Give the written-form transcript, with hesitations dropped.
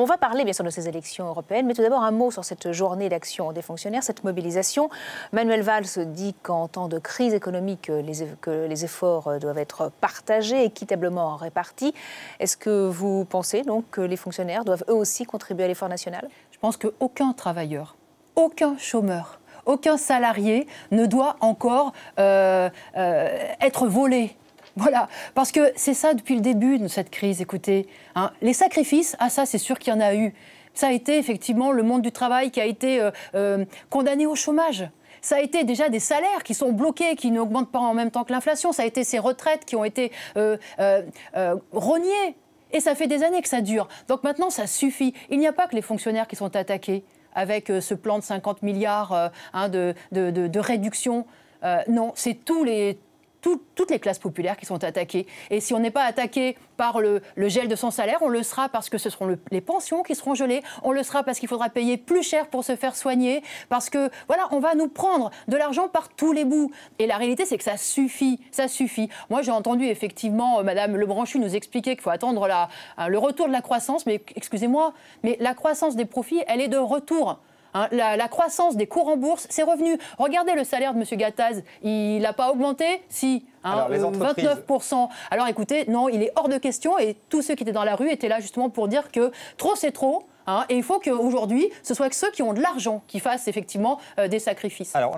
On va parler bien sûr de ces élections européennes, mais tout d'abord un mot sur cette journée d'action des fonctionnaires, cette mobilisation. Manuel Valls dit qu'en temps de crise économique, que les efforts doivent être partagés, équitablement répartis. Est-ce que vous pensez donc que les fonctionnaires doivent eux aussi contribuer à l'effort national? Je pense qu'aucun travailleur, aucun chômeur, aucun salarié ne doit encore être volé. Voilà, parce que c'est ça depuis le début de cette crise, écoutez. Hein, les sacrifices, ça c'est sûr qu'il y en a eu. Ça a été effectivement le monde du travail qui a été condamné au chômage. Ça a été déjà des salaires qui sont bloqués, qui n'augmentent pas en même temps que l'inflation. Ça a été ces retraites qui ont été rognées. Et ça fait des années que ça dure. Donc maintenant, ça suffit. Il n'y a pas que les fonctionnaires qui sont attaqués avec ce plan de 50 milliards de réduction. Non, c'est toutes les classes populaires qui sont attaquées. Et si on n'est pas attaqué par le gel de son salaire, on le sera parce que ce seront les pensions qui seront gelées, on le sera parce qu'il faudra payer plus cher pour se faire soigner, parce que, voilà, on va nous prendre de l'argent par tous les bouts. Et la réalité, c'est que ça suffit, ça suffit. Moi, j'ai entendu effectivement Madame Lebranchu nous expliquer qu'il faut attendre le retour de la croissance, mais excusez-moi, mais la croissance des profits, elle est de retour. Hein, la croissance des cours en bourse, c'est revenu. Regardez le salaire de M. Gattaz, il n'a pas augmenté? Si, hein, 29%. Alors écoutez, non, il est hors de question et tous ceux qui étaient dans la rue étaient là justement pour dire que trop c'est trop. Hein, et il faut qu'aujourd'hui, ce soit que ceux qui ont de l'argent qui fassent effectivement des sacrifices. Alors,